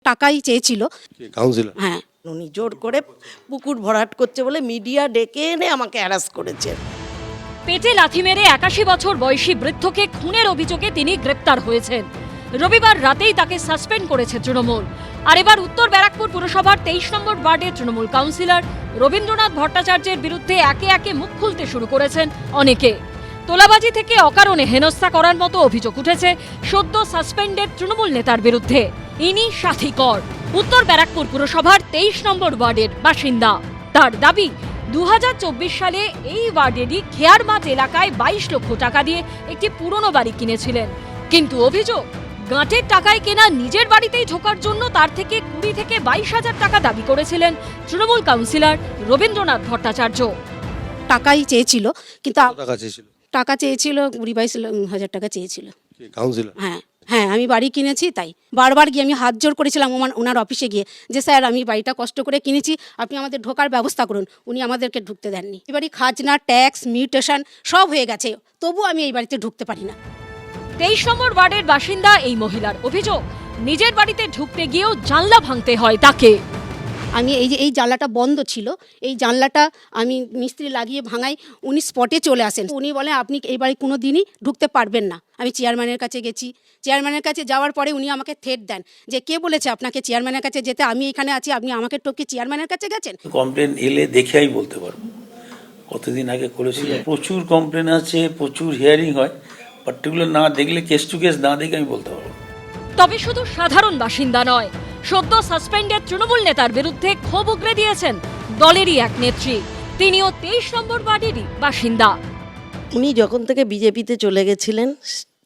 টাকাই চেয়েছিল। কাউন্সিলর? হ্যাঁ, উনি জোর করে পুকুর ভরাট করছে বলে মিডিয়া ডেকে এনে আমাকে হ্যারাস করেছে। পেটে লাথি মেরে 81 বছর বয়সী বৃদ্ধকে খুনের অভিযোগে তিনি গ্রেপ্তার হয়েছেন। রবিবার রাতেই তাকে সাসপেন্ড করেছে তৃণমূল। আর এবার উত্তর ব্যারাকপুর পুরসভার 23 নম্বর ওয়ার্ডের তৃণমূল কাউন্সিলর রবীন্দ্রনাথ ভট্টাচার্যের বিরুদ্ধে একে একে মুখ খুলতে শুরু করেছেন অনেকে। তোলাবাজি থেকে অকারণে হেনস্থা করার মতো অভিযোগ উঠেছে সদ্য সাসপেন্ডেড তৃণমূল নেতার বিরুদ্ধে। ইনি সাথী কর, উত্তর ব্যারাকপুর পুরসভার 23 নম্বর ওয়ার্ডের বাসিন্দা। তার দাবি 2024 সালে এই ওয়ার্ডেরই খেয়ারমাঠ এলাকায় 22 লক্ষ টাকা দিয়ে একটি পুরনো বাড়ি কিনেছিলেন। কিন্তু অভিযোগ, গাঁটের টাকায় কেনা নিজের বাড়িতেই ঢোকার জন্য তার থেকে 20 থেকে 22,000 টাকা দাবি করেছিলেন তৃণমূল কাউন্সিলর রবীন্দ্রনাথ ভট্টাচার্য। টাকাই চেয়েছিল, কিন্তু কত টাকা চেয়েছিল? টাকা চেয়েছিল 20-22,000 টাকা চেয়েছিল। কাউন্সিলর? হ্যাঁ হ্যাঁ, আমি বাড়ি কিনেছি, তাই বারবার গিয়ে আমি হাত জোর করেছিলাম ওনার অফিসে গিয়ে, যে স্যার আমি বাড়িটা কষ্ট করে কিনেছি, আপনি আমাদের ঢোকার ব্যবস্থা করুন। উনি আমাদেরকে ঢুকতে দেননি। এই বাড়ি খাজনা, ট্যাক্স, মিউটেশন সব হয়ে গেছে, তবু আমি এই বাড়িতে ঢুকতে পারি না। 23 নম্বর ওয়ার্ডের বাসিন্দা এই মহিলার অভিযোগ, নিজের বাড়িতে ঢুকতে গিয়েও জানলা ভাঙতে হয় তাকে। আমি এই জানলাটা বন্ধ ছিল, এই জানলাটা আমি মিস্ত্রি লাগিয়ে ভাঙাই, উনি স্পটে চলে আসেন। উনি বলেন আপনি এই বাড়ি কোনো দিনই ঢুকতে পারবেন না। আমি চেয়ারম্যানের কাছে গেছি, চেয়ারম্যানের কাছে যাওয়ার পরে উনি আমাকে থ্রেট দেন যে কে বলেছে আপনাকে চেয়ারম্যানের কাছে যেতে, আমি এখানে আছি, আপনি আমাকে টপকে চেয়ারম্যানের কাছে গেছেন। কমপ্লেন এলে দেখেই বলতে পারবো কতদিন আগে করেছিল। প্রচুর কমপ্লেন আছে, প্রচুর হিয়ারিং হয়, পার্টিকুলার না দেখলে, কেস টু কেস না দেখে আমি বলতে পারবো। তবে শুধু সাধারণ বাসিন্দা নয়, সদ্য সাসপেন্ডেড তৃণমূল নেতার বিরুদ্ধে ক্ষোভ উগরে দিয়েছেন দলেরই এক নেত্রী। তিনিও 23 নম্বর ওয়ার্ডেরই বাসিন্দা। উনি যখন থেকে বিজেপিতে চলে গেছিলেন,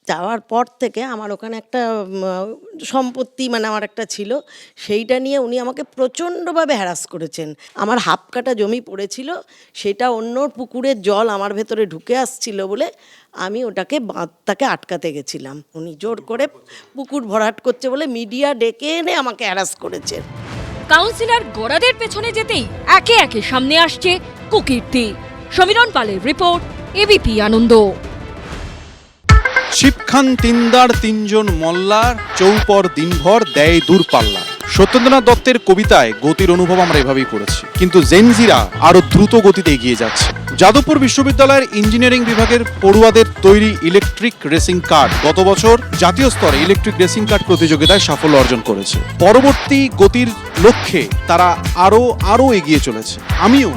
যাওয়ার পর থেকে আমার ওখানে একটা সম্পত্তি মানে আমার একটা ছিল, সেইটা নিয়ে উনি আমাকে প্রচণ্ডভাবে হ্যারাস করেছেন। আমার হাফ কাটা জমি পড়েছিল, সেটা অন্য পুকুরের জল আমার ভেতরে ঢুকে আসছিল বলে আমি ওটাকে বাঁধটাকে আটকাতে গেছিলাম। উনি জোর করে পুকুর ভরাট করছে বলে মিডিয়া ডেকে এনে আমাকে হ্যারাস করেছেন। কাউন্সিলর গোড়াদের পেছনে যেতেই একে একে সামনে আসছে কুকীর্তি। সমীরণ পালের রিপোর্ট, এবিপি আনন্দ। শিবখান তিনদার তিনজন মল্লার চৌপর দিনভর দেয় দূরপাল্লা। সত্যেন্দ্রনাথ দত্তের কবিতায় গতির অনুভব আমরা এভাবেই করেছি, কিন্তু জেনজিরা আরো দ্রুত গতিতে এগিয়ে যাচ্ছে। যাদবপুর বিশ্ববিদ্যালয়ের ইঞ্জিনিয়ারিং বিভাগের পড়ুয়াদের তৈরি ইলেকট্রিক রেসিং কার্ড গত বছর জাতীয় স্তরে ইলেকট্রিক রেসিং কার্ড প্রতিযোগিতায় সাফল্য অর্জন করেছে। পরবর্তী গতির লক্ষ্যে তারা আরো এগিয়ে চলেছে। আমিও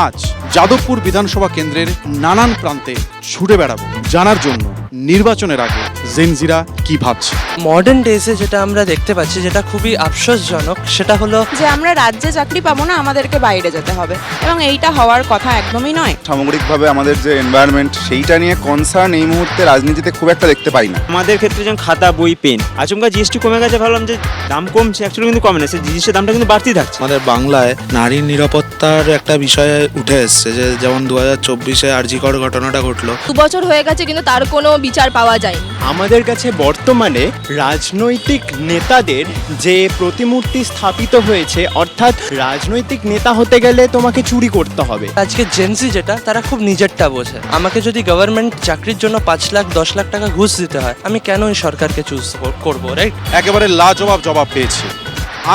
আজ যাদবপুর বিধানসভা কেন্দ্রের নানান প্রান্তে ছুটে বেড়াবো জানার জন্য নির্বাচনের আগে জেনজিরা কি ভাবছে। মডার্ন ডেজে যেটা আমরা দেখতে পাচ্ছি, যেটা খুবই আফসোসজনক, সেটা হলো যে আমরা রাজ্যে চাকরি পাবো না, আমাদেরকে বাইরে যেতে হবে, এবং এইটা হওয়ার কথা একদমই নয়। সামগ্রিকভাবে আমাদের যে এনভায়রনমেন্ট, সেইটা নিয়ে কনসার্ন এই মুহূর্তে রাজনীতিতে খুব একটা দেখতে পাই না। আমাদের ক্ষেত্রে যেমন খাতা, বই, পেন, আচমকা জিএসটি কমে গেছে, ভাবলাম যে দাম কমছে, অ্যাকচুয়ালি কিন্তু কমে না, সেই জিনিসের দামটা কিন্তু বাড়তেই থাকছে। আমাদের বাংলায় নারীর নিরাপত্তার একটা বিষয় উঠে এসছে, যে যেমন 2024-এ আরজি কর ঘটনাটা ঘটলো। 2 বছর হয়ে গেছে কিন্তু তার কোনো বিচার পাওয়া যায়। আমাদের কাছে বর্তমানে রাজনৈতিক নেতাদের যে প্রতিমূর্তি স্থাপিত হয়েছে, অর্থাৎ রাজনৈতিক নেতা হতে গেলে তোমাকে চুরি করতে হবে। আজকে জেনজি যেটা, তারা খুব নিজেরটা বোঝে। আমাকে যদি গভর্নমেন্ট চাকরির জন্য 5 লাখ 10 লাখ টাকা ঘুষ দিতে হয়, আমি কেন এই সরকারকে চুজ করবো, রাইট? একেবারে লাজবাব জবাব পেয়েছে।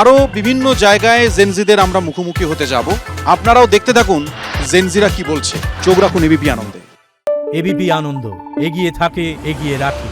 আরো বিভিন্ন জায়গায় জেনজিদের আমরা মুখোমুখি হতে যাব। আপনারাও দেখতে থাকুন জেনজিরা কি বলছে। চোখ রাখুন এবিপি আনন্দে। এবিপি আনন্দ, এগিয়ে থাকে, এগিয়ে রাখে।